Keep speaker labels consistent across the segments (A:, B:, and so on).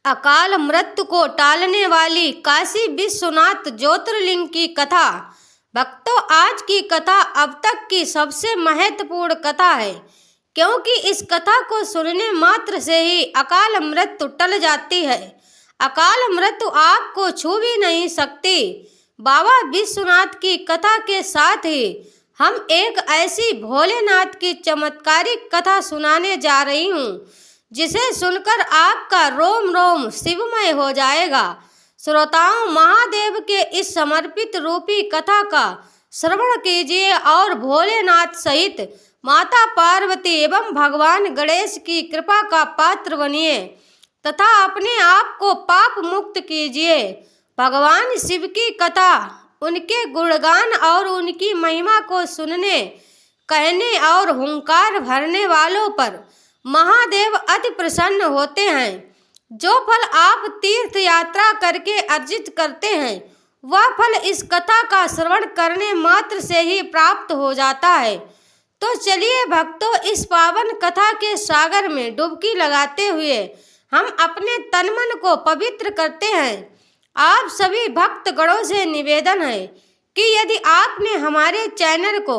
A: अकाल मृत्यु को टालने वाली काशी विश्वनाथ ज्योतिर्लिंग की कथा। भक्तों, आज की कथा अब तक की सबसे महत्वपूर्ण कथा है, क्योंकि इस कथा को सुनने मात्र से ही अकाल मृत्यु टल जाती है। अकाल मृत्यु आपको छू भी नहीं सकती। बाबा विश्वनाथ की कथा के साथ ही हम एक ऐसी भोलेनाथ की चमत्कारिक कथा सुनाने जा रही हूँ, जिसे सुनकर आपका रोम रोम शिवमय हो जाएगा। श्रोताओं, महादेव के इस समर्पित रूपी कथा का श्रवण कीजिए और भोलेनाथ सहित माता पार्वती एवं भगवान गणेश की कृपा का पात्र बनिए तथा अपने आप को पाप मुक्त कीजिए। भगवान शिव की कथा, उनके गुणगान और उनकी महिमा को सुनने, कहने और हुंकार भरने वालों पर महादेव अति प्रसन्न होते हैं। जो फल आप तीर्थ यात्रा करके अर्जित करते हैं, वह फल इस कथा का श्रवण करने मात्र से ही प्राप्त हो जाता है। तो चलिए भक्तों, इस पावन कथा के सागर में डुबकी लगाते हुए हम अपने तन मन को पवित्र करते हैं। आप सभी भक्त गणों से निवेदन है कि यदि आपने हमारे चैनल को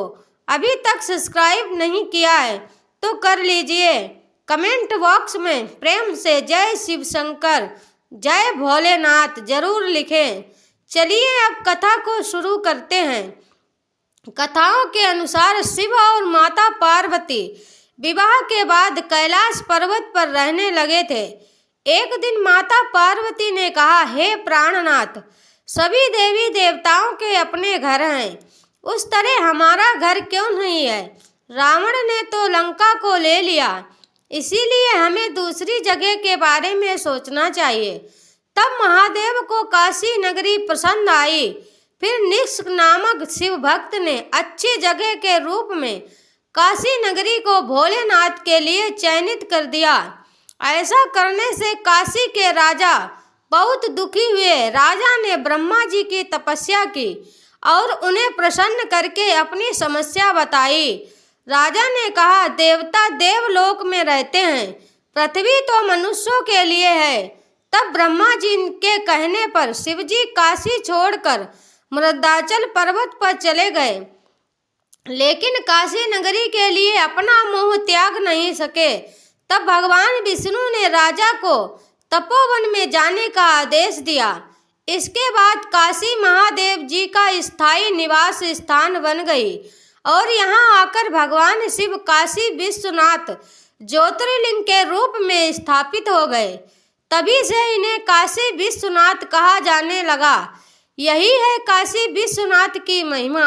A: अभी तक सब्सक्राइब नहीं किया है तो कर लीजिए। कमेंट बॉक्स में प्रेम से जय शिव शंकर, जय भोलेनाथ जरूर लिखें। चलिए अब कथा को शुरू करते हैं। कथाओं के अनुसार शिव और माता पार्वती विवाह के बाद कैलाश पर्वत पर रहने लगे थे। एक दिन माता पार्वती ने कहा, हे प्राणनाथ, सभी देवी देवताओं के अपने घर हैं, उस तरह हमारा घर क्यों नहीं है? रावण ने तो लंका को ले लिया, इसीलिए हमें दूसरी जगह के बारे में सोचना चाहिए। तब महादेव को काशी नगरी पसंद आई। फिर निष्क नामक शिव भक्त ने अच्छी जगह के रूप में काशी नगरी को भोलेनाथ के लिए चयनित कर दिया। ऐसा करने से काशी के राजा बहुत दुखी हुए। राजा ने ब्रह्मा जी की तपस्या की और उन्हें प्रसन्न करके अपनी समस्या बताई। राजा ने कहा, देवता देवलोक में रहते हैं, पृथ्वी तो मनुष्यों के लिए है। तब ब्रह्मा जी के कहने पर शिवजी काशी छोड़कर मृदाचल पर्वत पर चले गए, लेकिन काशी नगरी के लिए अपना मोह त्याग नहीं सके। तब भगवान विष्णु ने राजा को तपोवन में जाने का आदेश दिया। इसके बाद काशी महादेव जी का स्थायी निवास स्थान बन गई और यहाँ आकर भगवान शिव काशी विश्वनाथ ज्योतिर्लिंग के रूप में स्थापित हो गए। तभी से इन्हें काशी विश्वनाथ कहा जाने लगा। यही है काशी विश्वनाथ की महिमा।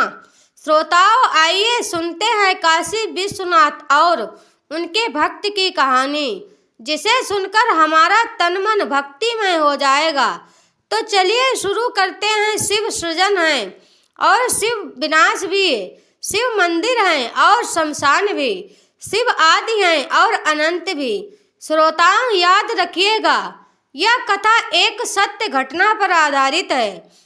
A: श्रोताओं, आइए सुनते हैं काशी विश्वनाथ और उनके भक्त की कहानी, जिसे सुनकर हमारा तन मन भक्तिमय हो जाएगा। तो चलिए शुरू करते हैं। शिव सृजन है और शिव विनाश भी, शिव मंदिर हैं और शमशान भी, शिव आदि हैं और अनंत भी। श्रोताओं, याद रखिएगा, यह कथा एक सत्य घटना पर आधारित है।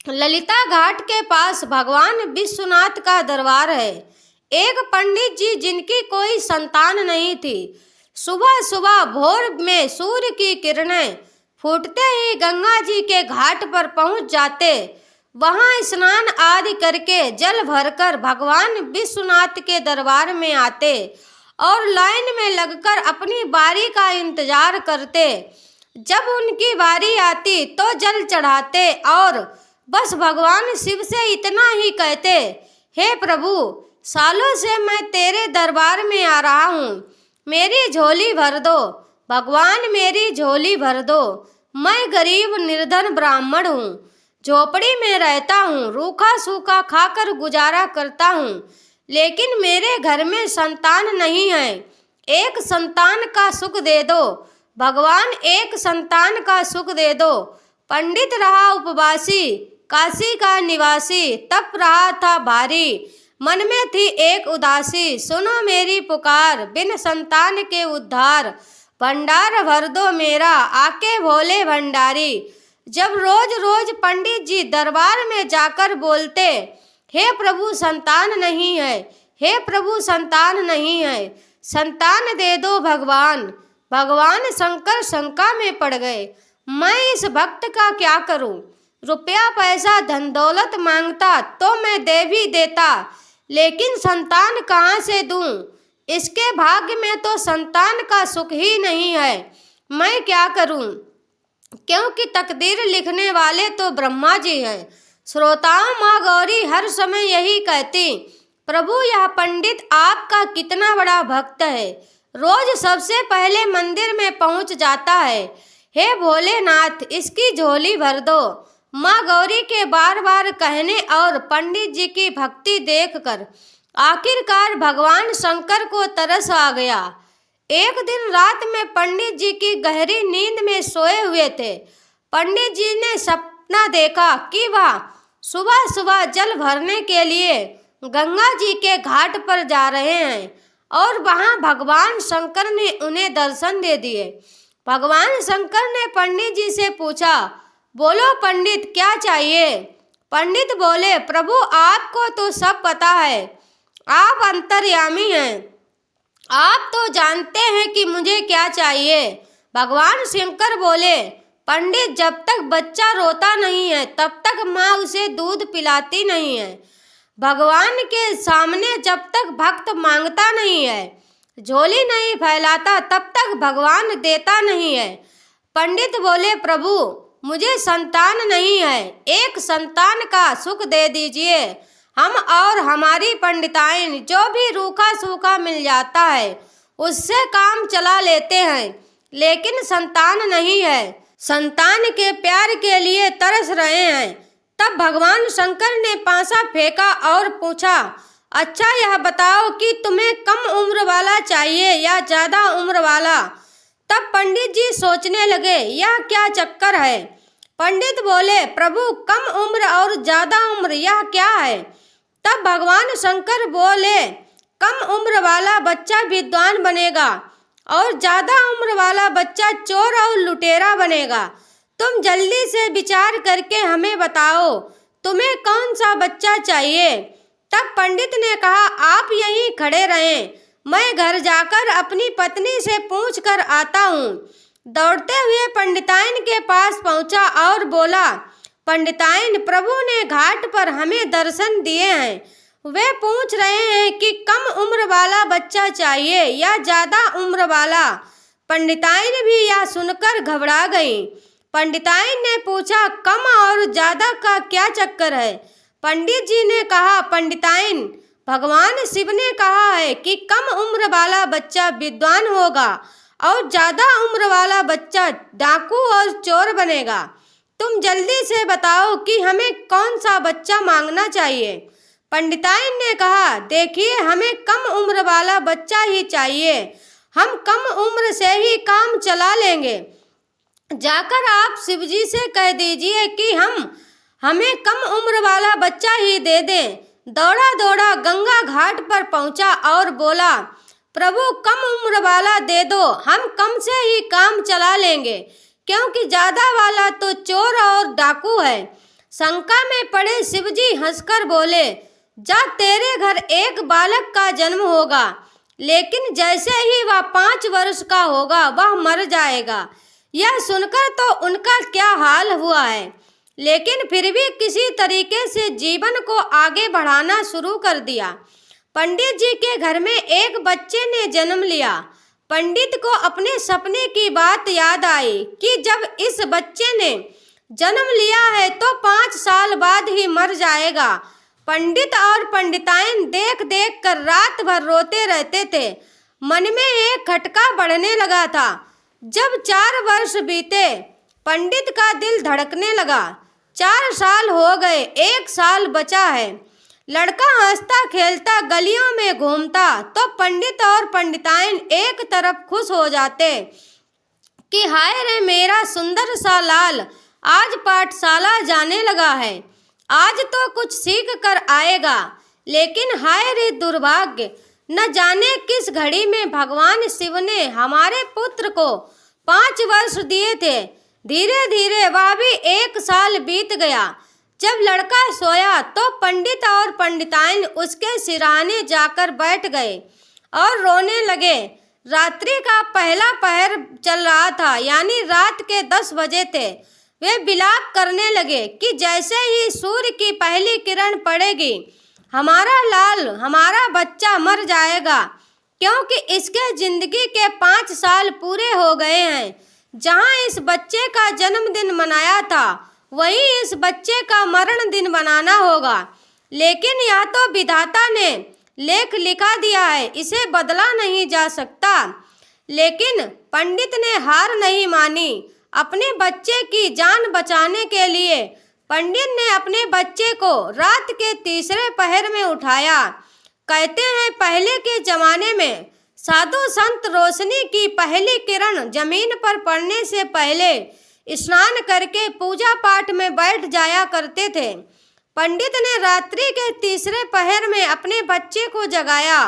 A: ललिता घाट के पास भगवान विश्वनाथ का दरबार है। एक पंडित जी, जिनकी कोई संतान नहीं थी, सुबह सुबह भोर में सूर्य की किरणें फूटते ही गंगा जी के घाट पर पहुंच जाते। वहां स्नान आदि करके जल भरकर भगवान विश्वनाथ के दरबार में आते और लाइन में लगकर अपनी बारी का इंतजार करते। जब उनकी बारी आती तो जल चढ़ाते और बस भगवान शिव से इतना ही कहते, हे प्रभु, सालों से मैं तेरे दरबार में आ रहा हूँ, मेरी झोली भर दो। भगवान, मेरी झोली भर दो। मैं गरीब निर्धन ब्राह्मण हूँ, झोपड़ी में रहता हूँ, रूखा सूखा खाकर गुजारा करता हूँ, लेकिन मेरे घर में संतान नहीं है। एक संतान का सुख दे दो भगवान, एक संतान का सुख दे दो। पंडित रहा उपवासी, काशी का निवासी, तप रहा था भारी, मन में थी एक उदासी। सुनो मेरी पुकार, बिन संतान के उद्धार, भंडार भर दो मेरा, आके भोले भंडारी। जब रोज रोज पंडित जी दरबार में जाकर बोलते, हे प्रभु संतान नहीं है, हे प्रभु संतान नहीं है, संतान दे दो भगवान, भगवान शंकर शंका में पड़ गए। मैं इस भक्त का क्या करूं? रुपया पैसा धन दौलत मांगता तो मैं दे भी देता, लेकिन संतान कहाँ से दूं? इसके भाग्य में तो संतान का सुख ही नहीं है। मैं क्या करूं? क्योंकि तकदीर लिखने वाले तो ब्रह्मा जी हैं। श्रोताओं, माँ गौरी हर समय यही कहती, प्रभु यह पंडित आपका कितना बड़ा भक्त है, रोज सबसे पहले मंदिर में पहुंच जाता है। हे भोलेनाथ, इसकी झोली भर दो। माँ गौरी के बार बार कहने और पंडित जी की भक्ति देखकर आखिरकार भगवान शंकर को तरस आ गया। एक दिन रात में पंडित जी की गहरी नींद में सोए हुए थे। पंडित जी ने सपना देखा कि वह सुबह सुबह जल भरने के लिए गंगा जी के घाट पर जा रहे हैं और वहां भगवान शंकर ने उन्हें दर्शन दे दिए। भगवान शंकर ने पंडित जी से पूछा, बोलो पंडित, क्या चाहिए? पंडित बोले, प्रभु आपको तो सब पता है, आप अंतर्यामी हैं, आप तो जानते हैं कि मुझे क्या चाहिए। भगवान शंकर बोले, पंडित, जब तक बच्चा रोता नहीं है तब तक माँ उसे दूध पिलाती नहीं है। भगवान के सामने जब तक भक्त मांगता नहीं है, झोली नहीं फैलाता, तब तक भगवान देता नहीं है। पंडित बोले, प्रभु मुझे संतान नहीं है, एक संतान का सुख दे दीजिए। हम और हमारी पंडिताइन जो भी रूखा सूखा मिल जाता है उससे काम चला लेते हैं, लेकिन संतान नहीं है, संतान के प्यार के लिए तरस रहे हैं। तब भगवान शंकर ने पासा फेंका और पूछा, अच्छा यह बताओ कि तुम्हें कम उम्र वाला चाहिए या ज्यादा उम्र वाला? तब पंडित जी सोचने लगे, यह क्या चक्कर है? पंडित बोले, प्रभु कम उम्र और ज्यादा उम्र यह क्या है? तब भगवान शंकर बोले, कम उम्र वाला बच्चा विद्वान बनेगा और ज्यादा उम्र वाला बच्चा चोर और लुटेरा बनेगा। तुम जल्दी से विचार करके हमें बताओ, तुम्हें कौन सा बच्चा चाहिए? तब पंडित ने कहा, आप यहीं खड़े रहें, मैं घर जाकर अपनी पत्नी से पूछ कर आता हूँ। दौड़ते हुए पंडिताइन के पास पहुंचा और बोला, पंडिताइन, प्रभु ने घाट पर हमें दर्शन दिए हैं, वे पूछ रहे हैं कि कम उम्र वाला बच्चा चाहिए या ज्यादा उम्र वाला। पंडिताइन भी यह सुनकर घबरा गई। पंडिताइन ने पूछा, कम और ज्यादा का क्या चक्कर है? पंडित जी ने कहा, पंडिताइन, भगवान शिव ने कहा है कि कम उम्र वाला बच्चा विद्वान होगा और ज्यादा उम्र वाला बच्चा डाकू और चोर बनेगा। तुम जल्दी से बताओ कि हमें कौन सा बच्चा मांगना चाहिए। पंडिताइन ने कहा, देखिए, हमें कम उम्र वाला बच्चा ही चाहिए, हम कम उम्र से ही काम चला लेंगे। जाकर आप शिवजी से कह दीजिए कि हमें कम उम्र वाला बच्चा ही दे दें। दौड़ा दौड़ा गंगा घाट पर पहुंचा और बोला, प्रभु कम उम्र वाला दे दो, हम कम से ही काम चला लेंगे, क्योंकि ज्यादा वाला तो चोर और डाकू है। शंका में पड़े शिवजी हंसकर बोले, जा, तेरे घर एक बालक का जन्म होगा, लेकिन जैसे ही वह 5 वर्ष का होगा वह मर जाएगा। यह सुनकर तो उनका क्या हाल हुआ है, लेकिन फिर भी किसी तरीके से जीवन को आगे बढ़ाना शुरू कर दिया। पंडित जी के घर में एक बच्चे ने जन्म लिया। पंडित को अपने सपने की बात याद आई कि जब इस बच्चे ने जन्म लिया है तो 5 साल बाद ही मर जाएगा। पंडित और पंडिताइन देख देख कर रात भर रोते रहते थे। मन में एक खटका बढ़ने लगा था। जब 4 वर्ष बीते, पंडित का दिल धड़कने लगा। 4 साल हो गए, 1 साल बचा है। लड़का हंसता खेलता गलियों में घूमता तो पंडित और पंडिताइन एक तरफ खुश हो जाते कि हाय रे मेरा सुंदर सा लाल आज पाठशाला जाने लगा है, आज तो कुछ सीख कर आएगा। लेकिन हाय रे दुर्भाग्य, न जाने किस घड़ी में भगवान शिव ने हमारे पुत्र को 5 वर्ष दिए थे। धीरे धीरे वह भी 1 साल बीत गया। जब लड़का सोया तो पंडित और पंडिताइन उसके सिरहाने जाकर बैठ गए और रोने लगे। रात्रि का पहला पहर चल रहा था, यानी रात के 10 बजे थे। वे विलाप करने लगे कि जैसे ही सूर्य की पहली किरण पड़ेगी, हमारा लाल, हमारा बच्चा मर जाएगा, क्योंकि इसके जिंदगी के 5 साल पूरे हो गए हैं। जहां इस बच्चे का जन्मदिन मनाया था, वहीं इस बच्चे का मरण दिन मनाना होगा। लेकिन यह तो विधाता ने लेख लिखा दिया है, इसे बदला नहीं जा सकता। लेकिन पंडित ने हार नहीं मानी। अपने बच्चे की जान बचाने के लिए पंडित ने अपने बच्चे को रात के तीसरे पहर में उठाया। कहते हैं पहले के जमाने में साधु संत रोशनी की पहली किरण जमीन पर पड़ने से पहले स्नान करके पूजा पाठ में बैठ जाया करते थे। पंडित ने रात्रि के तीसरे पहर में अपने बच्चे को जगाया।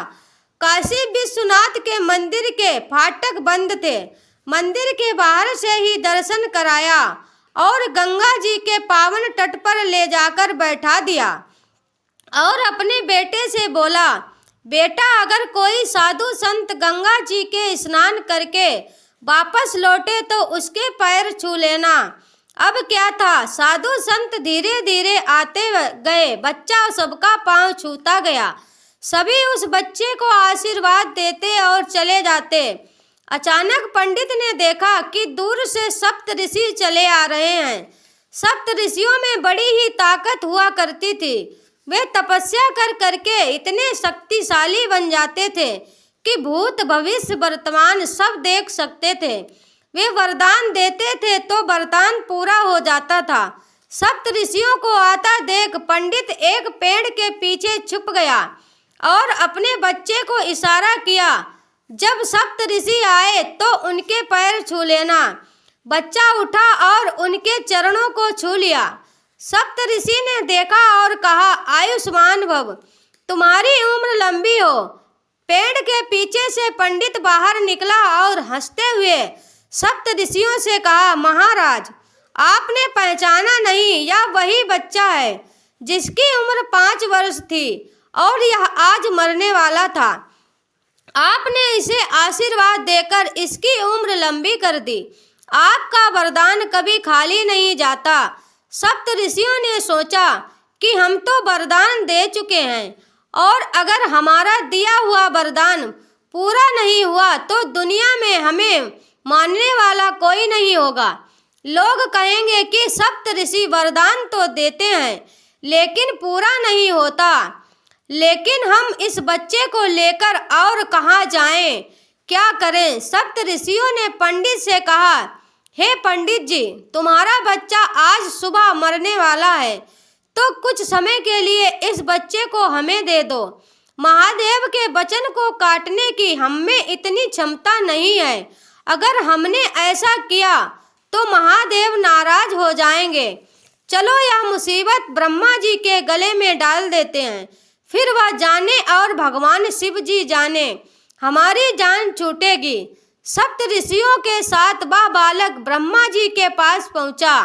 A: काशी विश्वनाथ के मंदिर के फाटक बंद थे। मंदिर के बाहर से ही दर्शन कराया और गंगा जी के पावन तट पर ले जाकर बैठा दिया और अपने बेटे से बोला, बेटा, अगर कोई साधु संत गंगा जी के स्नान करके वापस लौटे तो उसके पैर छू लेना। अब क्या था, साधु संत धीरे धीरे आते गए। बच्चा सबका पांव छूता गया। सभी उस बच्चे को आशीर्वाद देते और चले जाते। अचानक पंडित ने देखा कि दूर से सप्त ऋषि चले आ रहे हैं। सप्त ऋषियों में बड़ी ही ताकत हुआ करती थी। वे तपस्या कर करके इतने शक्तिशाली बन जाते थे कि भूत भविष्य वर्तमान सब देख सकते थे। वे वरदान देते थे तो वरदान पूरा हो जाता था। सप्त ऋषियों को आता देख पंडित एक पेड़ के पीछे छुप गया और अपने बच्चे को इशारा किया, जब सप्त ऋषि आए तो उनके पैर छू लेना। बच्चा उठा और उनके चरणों को छू लिया। सप्त ऋषि ने देखा और कहा, आयुष्मान भव, तुम्हारी उम्र लंबी हो। पेड़ के पीछे से पंडित बाहर निकला और हंसते हुए सप्त ऋषियों से कहा, महाराज, आपने पहचाना नहीं, यह वही बच्चा है जिसकी उम्र 5 वर्ष थी और यह आज मरने वाला था। आपने इसे आशीर्वाद देकर इसकी उम्र लंबी कर दी। आपका वरदान कभी खाली नहीं जाता। सप्त ऋषियों ने सोचा कि हम तो वरदान दे चुके हैं और अगर हमारा दिया हुआ वरदान पूरा नहीं हुआ तो दुनिया में हमें मानने वाला कोई नहीं होगा। लोग कहेंगे कि सप्त ऋषि वरदान तो देते हैं लेकिन पूरा नहीं होता। लेकिन हम इस बच्चे को लेकर और कहाँ जाएं, क्या करें? सप्त ऋषियों ने पंडित से कहा, हे पंडित जी, तुम्हारा बच्चा आज सुबह मरने वाला है, तो कुछ समय के लिए इस बच्चे को हमें दे दो। महादेव के वचन को काटने की हम में इतनी क्षमता नहीं है। अगर हमने ऐसा किया तो महादेव नाराज हो जाएंगे। चलो यह मुसीबत ब्रह्मा जी के गले में डाल देते हैं, फिर वह जाने और भगवान शिव जी जाने, हमारी जान छूटेगी। सप्त ऋषियों के साथ वह बालक ब्रह्मा जी के पास पहुंचा।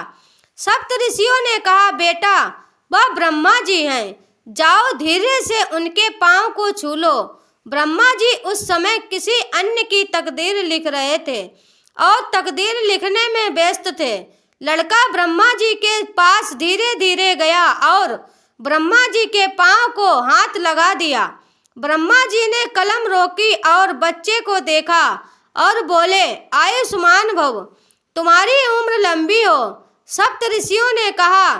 A: सप्त ऋषियों ने कहा, बेटा, वह ब्रह्मा जी हैं, जाओ धीरे से उनके पांव को छू लो। ब्रह्मा जी उस समय किसी अन्य की तकदीर लिख रहे थे और तकदीर लिखने में व्यस्त थे। लड़का ब्रह्मा जी के पास धीरे धीरे गया और ब्रह्मा जी के पांव को हाथ लगा दिया। ब्रह्मा जी ने कलम रोकी और बच्चे को देखा और बोले, आयुष्मान भव, तुम्हारी उम्र लंबी हो। सप्त ऋषियों ने कहा,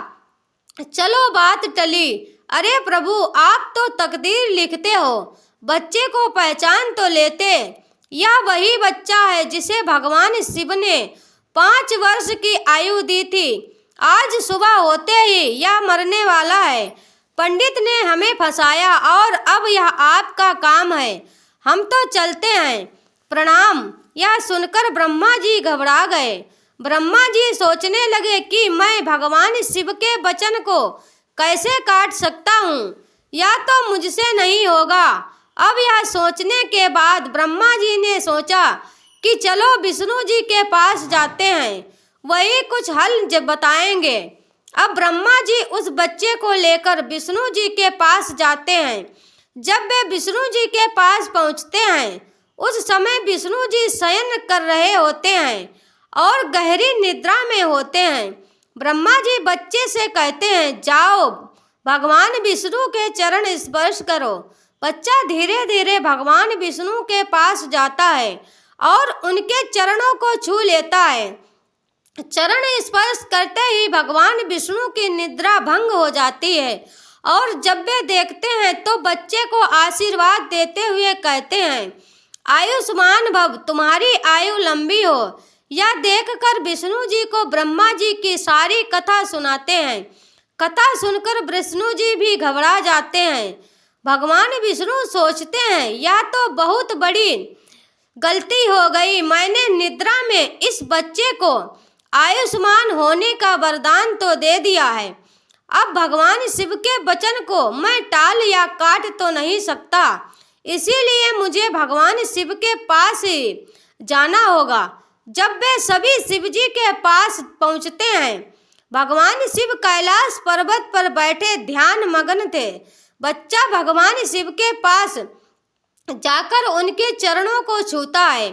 A: चलो बात टली। अरे प्रभु, आप तो तकदीर लिखते हो, बच्चे को पहचान तो लेते। यह वही बच्चा है जिसे भगवान शिव ने 5 वर्ष की आयु दी थी। आज सुबह होते ही यह मरने वाला है। पंडित ने हमें फंसाया और अब यह आपका काम है। हम तो चलते हैं। प्रणाम। यह सुनकर ब्रह्मा जी घबरा गए। ब्रह्मा जी सोचने लगे कि मैं भगवान शिव के वचन को कैसे काट सकता हूँ, या तो मुझसे नहीं होगा। अब यह सोचने के बाद ब्रह्मा जी ने सोचा कि चलो विष्णु जी के पास जाते हैं, वही कुछ हल बताएंगे। अब ब्रह्मा जी उस बच्चे को लेकर विष्णु जी के पास जाते हैं। जब वे विष्णु जी के पास पहुँचते हैं, उस समय विष्णु जी शयन कर रहे होते हैं और गहरी निद्रा में होते हैं। ब्रह्मा जी बच्चे से कहते हैं, जाओ भगवान विष्णु के चरण स्पर्श करो। बच्चा धीरे धीरे भगवान विष्णु के पास जाता है और उनके चरणों को छू लेता है। चरण स्पर्श करते ही भगवान विष्णु की निद्रा भंग हो जाती है और जब वे देखते हैं तो बच्चे को आशीर्वाद देते हुए कहते हैं, आयुष्मान भव, तुम्हारी आयु लंबी हो। यह देखकर विष्णु जी को ब्रह्मा जी की सारी कथा सुनाते हैं। कथा सुनकर विष्णु जी भी घबरा जाते हैं। भगवान विष्णु सोचते हैं, यह तो बहुत बड़ी गलती हो गई। मैंने निद्रा में इस बच्चे को आयुष्मान होने का वरदान तो दे दिया है, अब भगवान शिव के वचन को मैं टाल या काट तो नहीं सकता, इसीलिए मुझे भगवान शिव के पास ही जाना होगा। जब वे सभी शिव जी के पास पहुंचते हैं, भगवान शिव कैलाश पर्वत पर बैठे ध्यान मग्न थे। बच्चा भगवान शिव के पास जाकर उनके चरणों को छूता है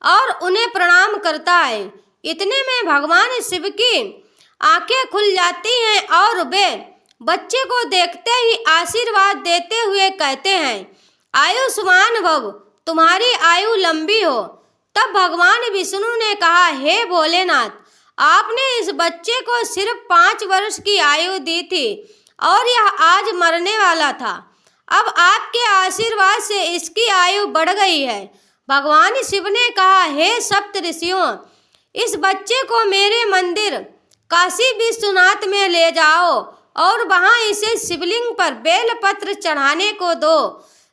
A: और उन्हें प्रणाम करता है। इतने में भगवान शिव की आंखें खुल जाती हैं और वे बच्चे को देखते ही आशीर्वाद देते हुए कहते हैं, आयुष्मान भव, तुम्हारी आयु लंबी हो। तब भगवान विष्णु ने कहा, हे भोलेनाथ, आपने इस बच्चे को सिर्फ 5 वर्ष की आयु दी थी और यह आज मरने वाला था। अब आपके आशीर्वाद से इसकी आयु बढ़ गई है। भगवान शिव ने कहा, हे सप्त ऋषियों, इस बच्चे को मेरे मंदिर काशी विश्वनाथ में ले जाओ और वहां इसे शिवलिंग पर बेलपत्र चढ़ाने को दो।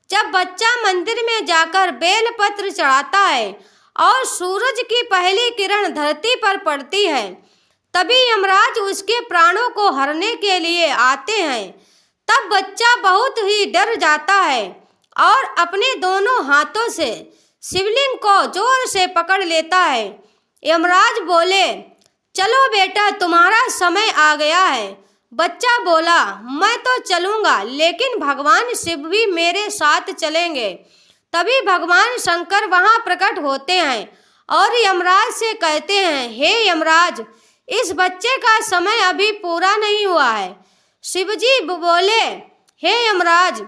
A: जब बच्चा मंदिर में जाकर बेलपत्र चढ़ाता है और सूरज की पहली किरण धरती पर पड़ती है, तभी यमराज उसके प्राणों को हरने के लिए आते हैं। तब बच्चा बहुत ही डर जाता है और अपने दोनों हाथों से शिवलिंग को जोर से पकड़ लेता है। यमराज बोले, चलो बेटा, तुम्हारा समय आ गया है। बच्चा बोला, मैं तो चलूंगा, लेकिन भगवान शिव भी मेरे साथ चलेंगे। तभी भगवान शंकर वहां प्रकट होते हैं और यमराज से कहते हैं, हे यमराज, इस बच्चे का समय अभी पूरा नहीं हुआ है। शिवजी बोले, हे यमराज,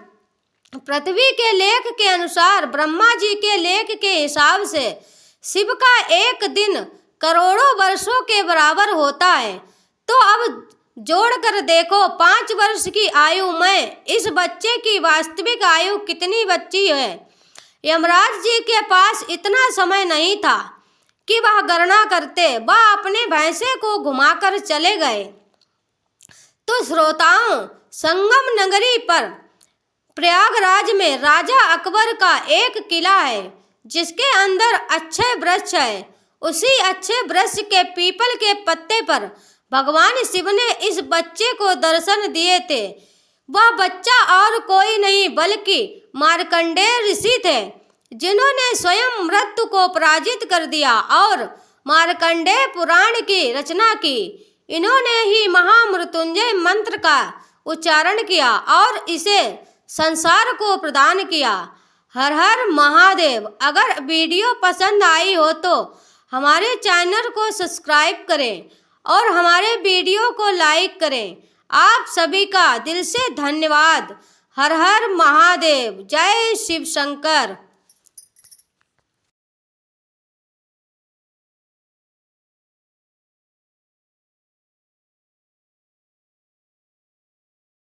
A: पृथ्वी के लेख के अनुसार ब्रह्मा जी के लेख के हिसाब से शिव का एक दिन करोड़ों वर्षों के बराबर होता है। तो अब जोड़ कर देखो, 5 वर्ष की आयु में इस बच्चे की वास्तविक आयु कितनी बची है। यमराज जी के पास इतना समय नहीं था कि वह गणना करते। वह अपने भैंसे को घुमाकर चले गए। तो श्रोताओं, संगम नगरी पर प्रयागराज में राजा अकबर का एक किला है जिसके अंदर अक्षय वृक्ष है। उसी अक्षय वृक्ष के पीपल के पत्ते पर भगवान शिव ने इस बच्चे को दर्शन दिए थे। वह बच्चा और कोई नहीं बल्कि मार्कंडेय ऋषि थे, जिन्होंने स्वयं मृत्यु को पराजित कर दिया और मार्कंडेय पुराण की रचना की। इन्होंने ही महामृत्युंजय मंत्र का उच्चारण किया और इसे संसार को प्रदान किया। हर हर महादेव। अगर वीडियो पसंद आई हो तो हमारे चैनल को सब्सक्राइब करें और हमारे वीडियो को लाइक करें। आप सभी का दिल से धन्यवाद। हर हर महादेव। जय शिव शंकर।